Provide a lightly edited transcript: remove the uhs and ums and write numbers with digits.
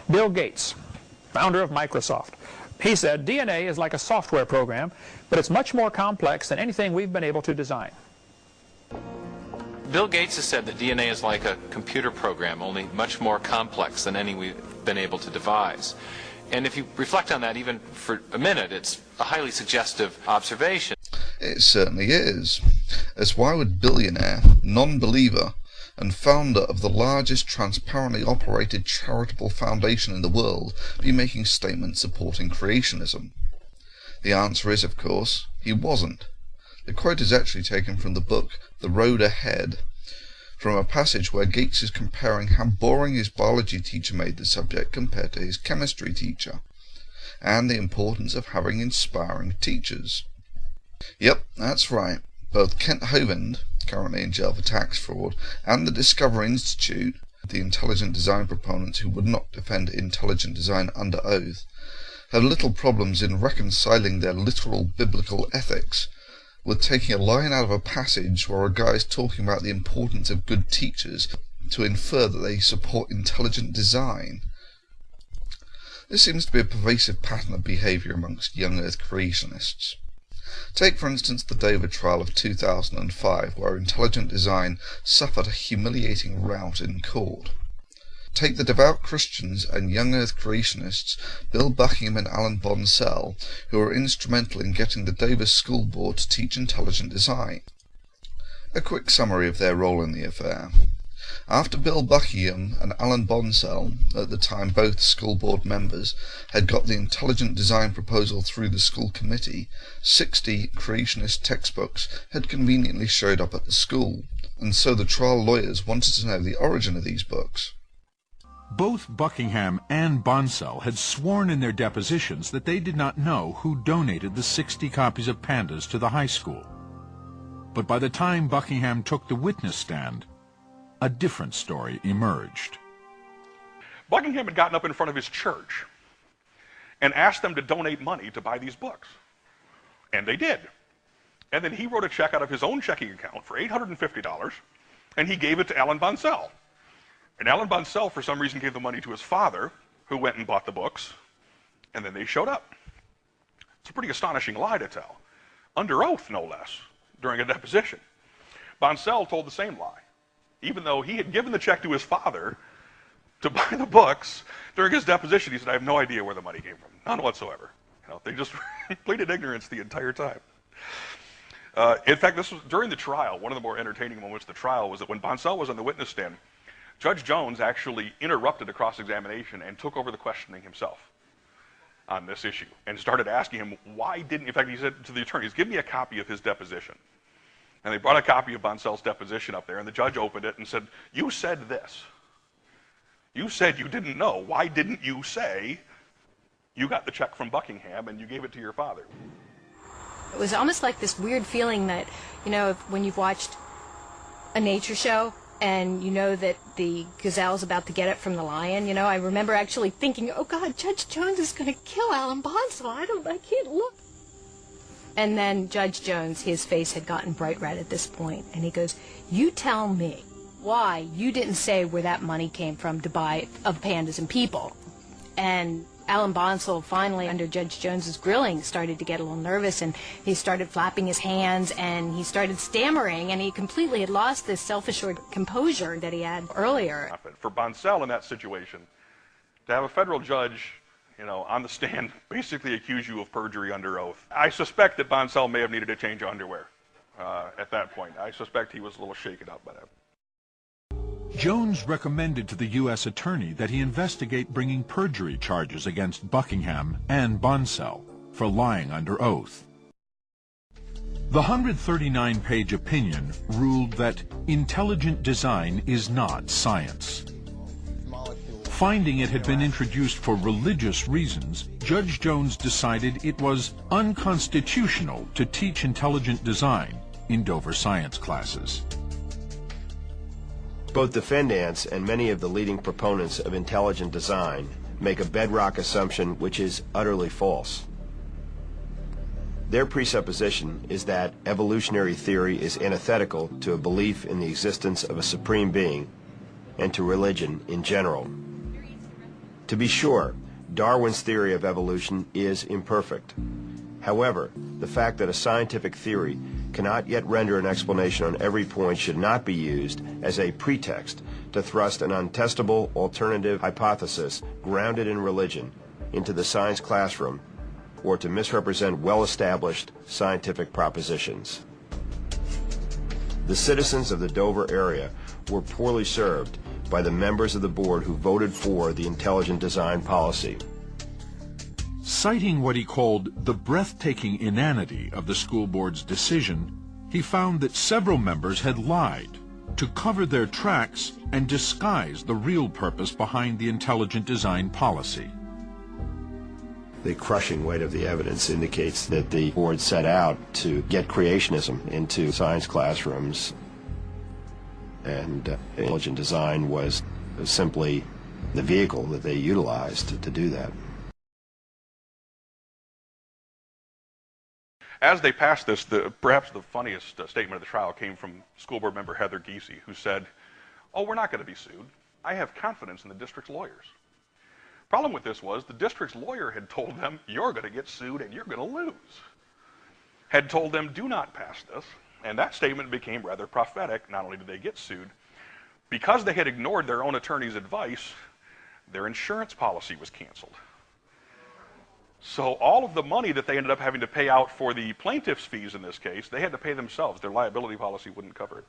Bill Gates, founder of Microsoft, he said, DNA is like a software program, but it's much more complex than anything we've been able to design. Bill Gates has said that DNA is like a computer program, only much more complex than any we've been able to devise. And if you reflect on that even for a minute, it's a highly suggestive observation. It certainly is. As why would billionaire, non-believer, and founder of the largest transparently operated charitable foundation in the world be making statements supporting creationism? The answer is, of course, he wasn't. The quote is actually taken from the book The Road Ahead, from a passage where Gates is comparing how boring his biology teacher made the subject compared to his chemistry teacher, and the importance of having inspiring teachers. Yep, that's right. Both Kent Hovind, currently in jail for tax fraud, and the Discovery Institute, the intelligent design proponents who would not defend intelligent design under oath, have little problems in reconciling their literal biblical ethics with taking a line out of a passage where a guy is talking about the importance of good teachers to infer that they support intelligent design. This seems to be a pervasive pattern of behaviour amongst young earth creationists. Take for instance the Dover trial of 2005, where intelligent design suffered a humiliating rout in court. Take the devout Christians and young earth creationists Bill Buckingham and Alan Bonsell, who were instrumental in getting the Dover School Board to teach intelligent design. A quick summary of their role in the affair. After Bill Buckingham and Alan Bonsell, at the time both school board members, had got the intelligent design proposal through the school committee, 60 creationist textbooks had conveniently showed up at the school, and so the trial lawyers wanted to know the origin of these books. Both Buckingham and Bonsell had sworn in their depositions that they did not know who donated the 60 copies of Pandas to the high school. But by the time Buckingham took the witness stand, a different story emerged. Buckingham had gotten up in front of his church and asked them to donate money to buy these books. And they did. And then he wrote a check out of his own checking account for $850, and he gave it to Alan Bonsell. And Alan Bonsell, for some reason, gave the money to his father, who went and bought the books, and then they showed up. It's a pretty astonishing lie to tell, under oath, no less, during a deposition. Bonsell told the same lie, even though he had given the check to his father to buy the books. During his deposition, he said, I have no idea where the money came from, none whatsoever. You know, they just pleaded ignorance the entire time. In fact, this was during the trial. One of the more entertaining moments of the trial was that when Bonsell was on the witness stand, Judge Jones actually interrupted the cross-examination and took over the questioning himself on this issue and started asking him why didn't, in fact, he said to the attorneys, give me a copy of his deposition. And they brought a copy of Bonsell's deposition up there, and the judge opened it and said, you said this. You said you didn't know. Why didn't you say you got the check from Buckingham and you gave it to your father? It was almost like this weird feeling that, you know, when you've watched a nature show and you know that the gazelle's about to get it from the lion, you know, I remember actually thinking, oh God, Judge Jones is going to kill Alan Bonsell. I can't look. And then Judge Jones, his face had gotten bright red at this point, and he goes, you tell me why you didn't say where that money came from to buy of Pandas and People. And Alan Bonsell finally, under Judge Jones's grilling, started to get a little nervous, and he started flapping his hands, and he started stammering, and he completely had lost this self-assured composure that he had earlier. For Bonsell in that situation, to have a federal judge, you know, on the stand basically accuse you of perjury under oath, I suspect that Bonsell may have needed a change of underwear at that point. I suspect he was a little shaken up by that. Jones recommended to the U.S. Attorney that he investigate bringing perjury charges against Buckingham and Bonsell for lying under oath. The 139-page opinion ruled that intelligent design is not science. Finding it had been introduced for religious reasons, Judge Jones decided it was unconstitutional to teach intelligent design in Dover science classes. Both defendants and many of the leading proponents of intelligent design make a bedrock assumption which is utterly false. Their presupposition is that evolutionary theory is antithetical to a belief in the existence of a supreme being and to religion in general. To be sure, Darwin's theory of evolution is imperfect. However, the fact that a scientific theory cannot yet render an explanation on every point should not be used as a pretext to thrust an untestable alternative hypothesis grounded in religion into the science classroom or to misrepresent well-established scientific propositions. The citizens of the Dover area were poorly served by the members of the board who voted for the intelligent design policy. Citing what he called the breathtaking inanity of the school board's decision, he found that several members had lied to cover their tracks and disguise the real purpose behind the intelligent design policy. The crushing weight of the evidence indicates that the board set out to get creationism into science classrooms, and intelligent design was simply the vehicle that they utilized to do that. As they passed this, perhaps the funniest statement of the trial came from school board member Heather Giese, who said, "Oh, we're not going to be sued. I have confidence in the district's lawyers." Problem with this was the district's lawyer had told them, "You're going to get sued and you're going to lose." Had told them, "Do not pass this." And that statement became rather prophetic. Not only did they get sued, because they had ignored their own attorney's advice, their insurance policy was canceled. So all of the money that they ended up having to pay out for the plaintiff's fees in this case, they had to pay themselves. Their liability policy wouldn't cover it.